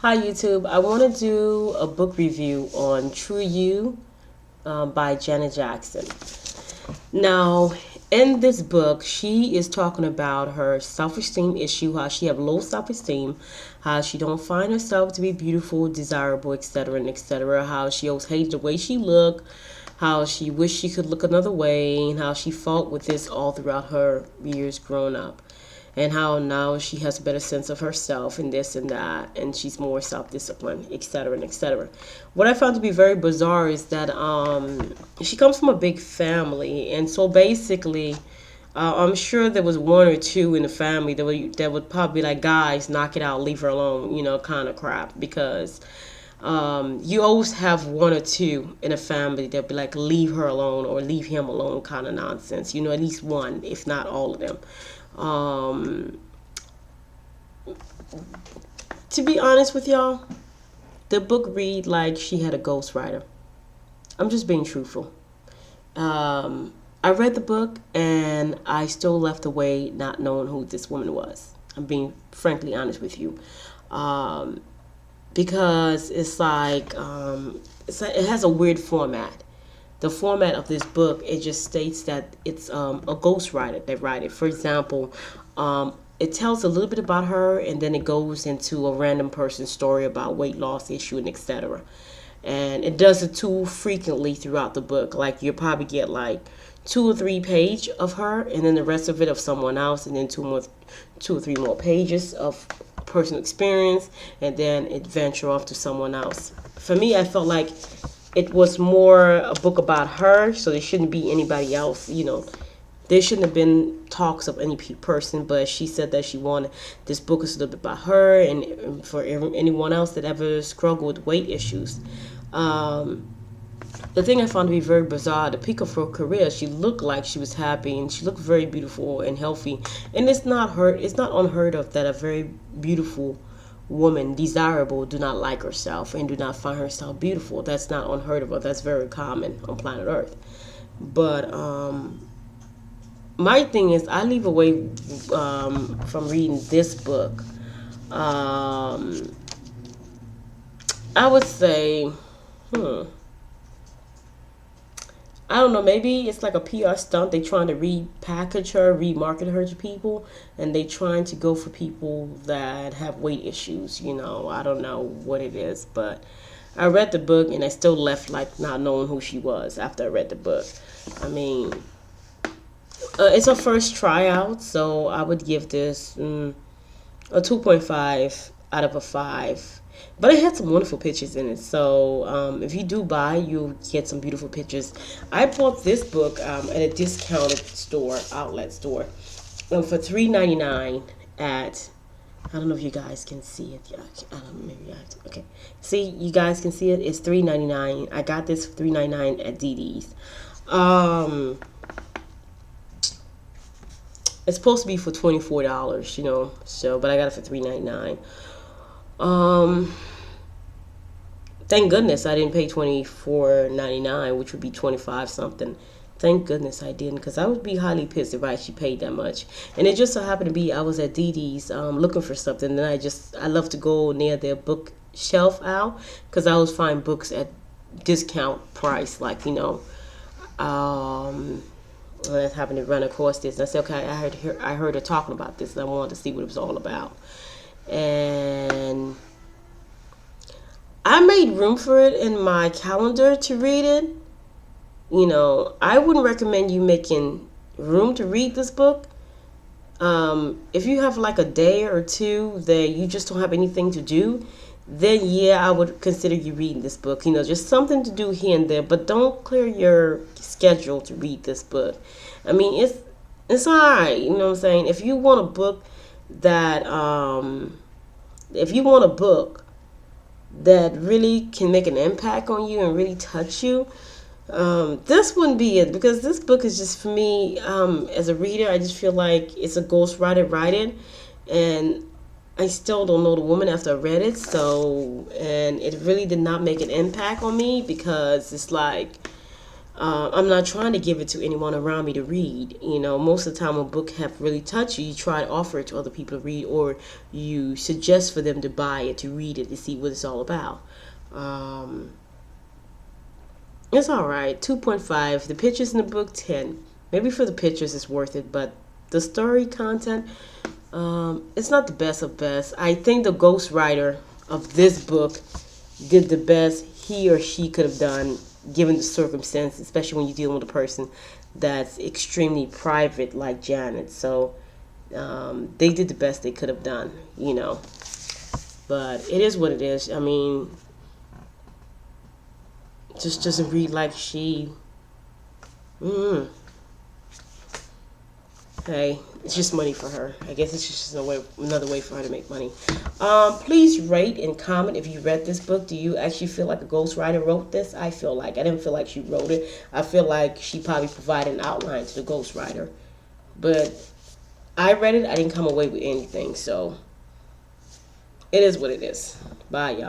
Hi YouTube. I want to do a book review on True You by Janet Jackson. Now, in this book, she is talking about her self-esteem issue, how she have low self-esteem, how she don't find herself to be beautiful, desirable, etc., and etc. How she always hates the way she look, how she wished she could look another way, and how she fought with this all throughout her years growing up, and how now she has a better sense of herself and this and that, and she's more self-disciplined, etc., and etc. What I found to be very bizarre is that she comes from a big family, and so basically I'm sure there was one or two in the family that would probably be like, guys, knock it out, leave her alone, kind of crap, because you always have one or two in a family that be like, leave her alone or leave him alone kind of nonsense. At least one, if not all of them. Um, to be honest with y'all, the book read like she had a ghostwriter. I'm just being truthful. I read the book and I still left away not knowing who this woman was. I'm being frankly honest with you. Because it's like it has a weird format. The format of this book, it just states that it's a ghostwriter that write it. For example, it tells a little bit about her, and then it goes into a random person's story about weight loss issue and etc. And it does it too frequently throughout the book. Like you'll probably get like 2 or 3 pages of her, and then the rest of it of someone else, and then 2 or 3 more pages of personal experience, and then it venture off to someone else. For me, I felt like it was more a book about her, so there shouldn't be anybody else. There shouldn't have been talks of any person, but she said that she wanted this book is a little bit about her and for anyone else that ever struggled with weight issues. The thing I found to be very bizarre, the peak of her career, she looked like she was happy and she looked very beautiful and healthy. And it's not unheard of that a very beautiful woman, desirable, do not like herself and do not find herself beautiful. That's not unheard of. That's very common on planet Earth. But my thing is, I leave away from reading this book. I would say, I don't know, maybe it's like a PR stunt. They trying to repackage her, remarket her to people, and they trying to go for people that have weight issues. I don't know what it is, but I read the book and I still left like not knowing who she was after I read the book. I mean, it's her first tryout, so I would give this a 2.5 out of a 5. But it had some wonderful pictures in it. So if you do buy, you'll get some beautiful pictures. I bought this book at a discounted store, outlet store, for $3.99 at, I don't know if you guys can see it. Yeah, I don't know, maybe I have to. Okay. See, you guys can see it. It's $3.99. I got this for $3.99 at DD's. It's supposed to be for $24, so, but I got it for $3.99. Thank goodness I didn't pay $24.99, which would be 25 something. Thank goodness I didn't, because I would be highly pissed if I actually paid that much. And it just so happened to be I was at DD's looking for something, and I love to go near their bookshelf aisle because I always find books at discount price, like I happened to run across this, and I said, okay, I heard her talking about this, and I wanted to see what it was all about. And I made room for it in my calendar to read it. I wouldn't recommend you making room to read this book. If you have like a day or two that you just don't have anything to do, then yeah, I would consider you reading this book. Just something to do here and there, but don't clear your schedule to read this book. I mean, it's alright. You know what I'm saying? If you want a book that really can make an impact on you and really touch you, this wouldn't be it, because this book is just, for me, as a reader, I just feel like it's a ghostwriter writing, and I still don't know the woman after I read it, and it really did not make an impact on me, because it's like, I'm not trying to give it to anyone around me to read. You know, most of the time when a book have really touched you, you try to offer it to other people to read, or you suggest for them to buy it, to read it, to see what it's all about. It's all right. 2.5. The pictures in the book, 10. Maybe for the pictures it's worth it, but the story content, it's not the best of best. I think the ghostwriter of this book did the best he or she could have done given the circumstances, especially when you're dealing with a person that's extremely private like Janet. So they did the best they could have done, you know. But it is what it is. I mean, just doesn't read like she. Mm, hey, it's just money for her. I guess it's just another way for her to make money. Please rate and comment if you read this book. Do you actually feel like a ghostwriter wrote this? I feel like I didn't feel like she wrote it. I feel like she probably provided an outline to the ghostwriter. But I read it. I didn't come away with anything. So it is what it is. Bye, y'all.